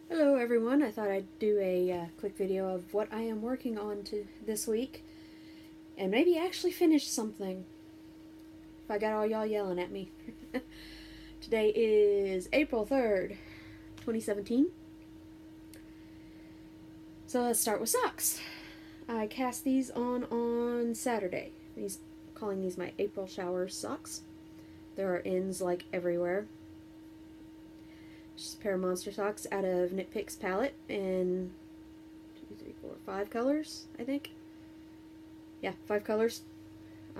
Hello everyone, I thought I'd do a quick video of what I am working on this week and maybe actually finish something if I got all y'all yelling at me. Today is April 3rd, 2017. So let's start with socks. I cast these on Saturday. Calling these my April shower socks. There are ends like everywhere. Just a pair of monster socks out of Knit Picks palette in 5 colors, I think. Yeah, 5 colors.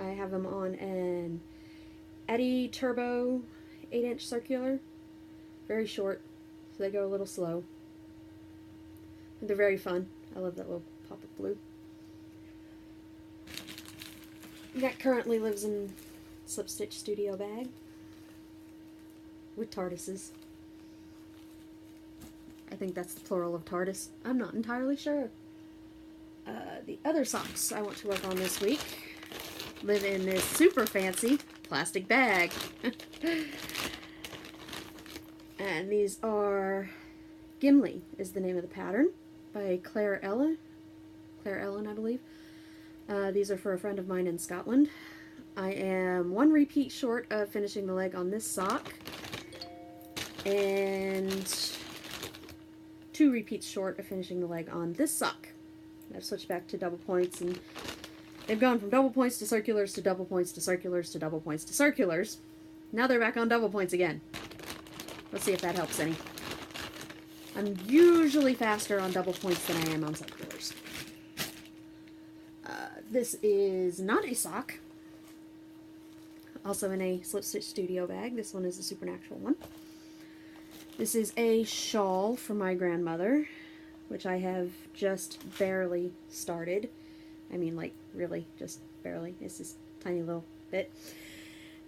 I have them on an Addi Turbo 8-inch circular. Very short, so they go a little slow. And they're very fun. I love that little pop of blue. That currently lives in Slip Stitch Studio bag with TARDISes. I think that's the plural of TARDIS. I'm not entirely sure. The other socks I want to work on this week live in this super fancy plastic bag. And these are Gimli is the name of the pattern by Claire Ellen, I believe. These are for a friend of mine in Scotland. I am 1 repeat short of finishing the leg on this sock and 2 repeats short of finishing the leg on this sock. I've switched back to double points, and they've gone from double points to circulars to double points to circulars to double points to circulars. Now they're back on double points again. Let's see if that helps any. I'm usually faster on double points than I am on circulars. This is not a sock. Also in a Slip Stitch Studio bag. This one is a Supernatural one. This is a shawl for my grandmother, which I have just barely started. I mean, like, really, just barely. It's this tiny little bit.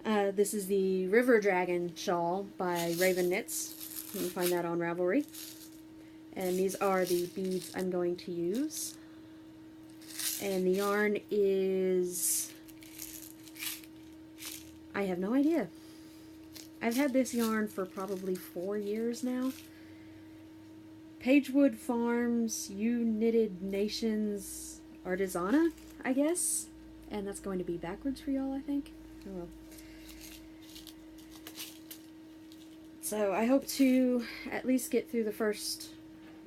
This is the River Dragon shawl by Raven Knits. You can find that on Ravelry. And these are the beads I'm going to use. And the yarn is... I have no idea. I've had this yarn for probably 4 years now. Pagewood Farms Knitted Nations Artisana, I guess. And that's going to be backwards for y'all, I think. Oh well. So I hope to at least get through the first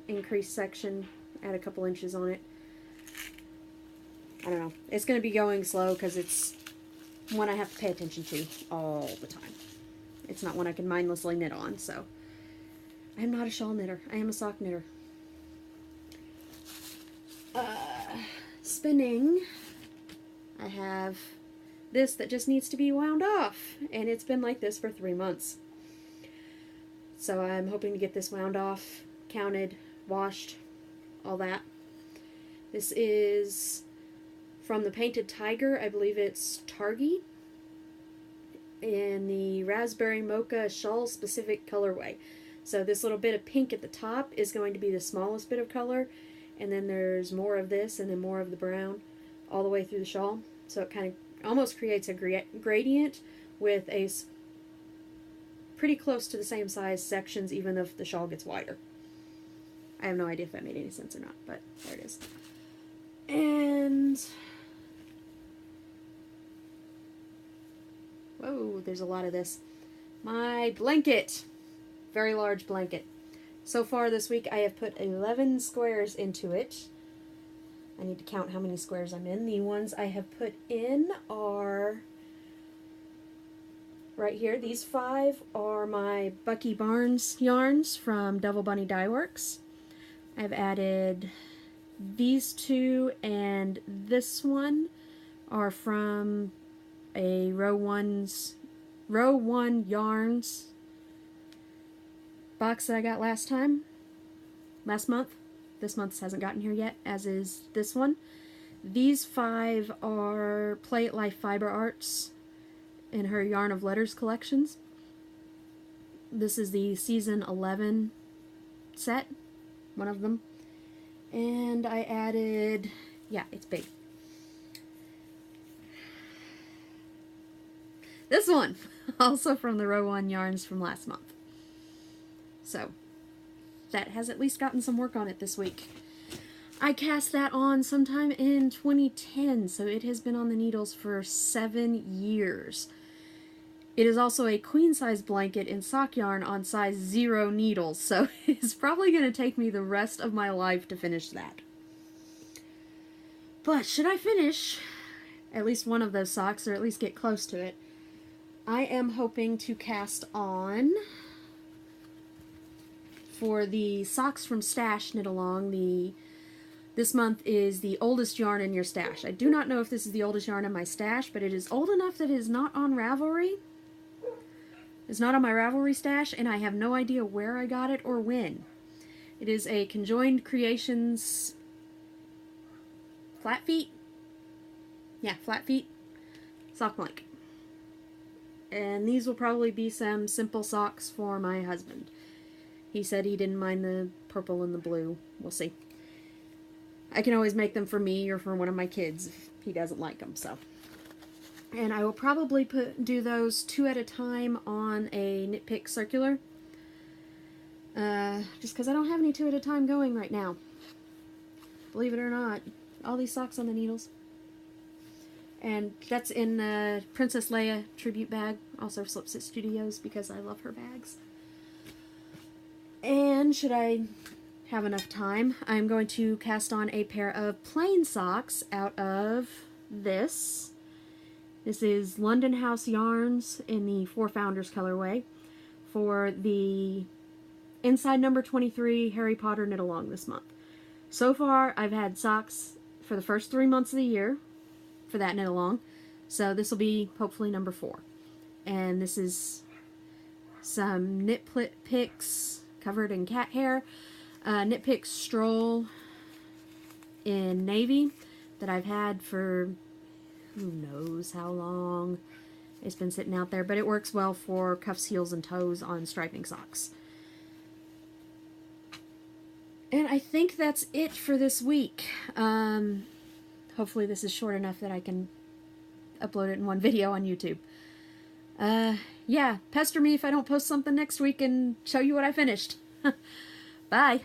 increase section, add a couple inches on it. I don't know. It's going to be going slow because it's one I have to pay attention to all the time. It's not one I can mindlessly knit on, so. I am not a shawl knitter. I am a sock knitter. Spinning. I have this that just needs to be wound off, and it's been like this for 3 months. So I'm hoping to get this wound off, counted, washed, all that. This is from the Painted Tiger. I believe it's Targi in the Raspberry Mocha Shawl Specific colorway. So this little bit of pink at the top is going to be the smallest bit of color, and then there's more of this and then more of the brown all the way through the shawl. So it kind of almost creates a gradient with a pretty close to the same size sections, even if the shawl gets wider. I have no idea if that made any sense or not, but there it is. And whoa, there's a lot of this. My blanket. Very large blanket. So far this week I have put 11 squares into it. I need to count how many squares I'm in. The ones I have put in are right here. These 5 are my Bucky Barnes yarns from Devil Bunny Dye Works. I've added these 2 and this one are from a Row 1 Yarns box that I got last month. This month's hasn't gotten here yet, as is this one. These 5 are Play It Life Fiber Arts in her Yarn of Letters collections. This is the season 11 set, one of them. And I added, yeah, it's big. This one, also from the Row 1 Yarns from last month. So, that has at least gotten some work on it this week. I cast that on sometime in 2010, so it has been on the needles for 7 years. It is also a queen-size blanket in sock yarn on size 0 needles, so it's probably going to take me the rest of my life to finish that. But should I finish at least one of those socks, or at least get close to it, I am hoping to cast on, for the socks from Stash Knit Along, this month is the oldest yarn in your stash. I do not know if this is the oldest yarn in my stash, but it is old enough that it is not on Ravelry. It's not on my Ravelry stash, and I have no idea where I got it or when. It is a Conjoined Creations flat feet. Yeah, flat feet sock blanket. And these will probably be some simple socks for my husband. He said he didn't mind the purple and the blue. We'll see. I can always make them for me or for one of my kids if he doesn't like them, so. And I will probably do those 2 at a time on a Knit Pick circular. Just because I don't have any 2 at a time going right now. Believe it or not. All these socks on the needles. And that's in Princess Leia tribute bag. Also Slip Sit Studios because I love her bags. And should I have enough time, I'm going to cast on a pair of plain socks out of this. This is London House Yarns in the Four Founders colorway for the Inside Number 23 Harry Potter Knit Along this month. So far, I've had socks for the first 3 months of the year for that knit along, so this will be hopefully number 4. And this is some Knit Picks covered in cat hair. Knit Pick Stroll in navy that I've had for who knows how long. It's been sitting out there, but it works well for cuffs, heels, and toes on striping socks. And I think that's it for this week. Hopefully this is short enough that I can upload it in one video on YouTube. Yeah, pester me if I don't post something next week and show you what I finished. Bye.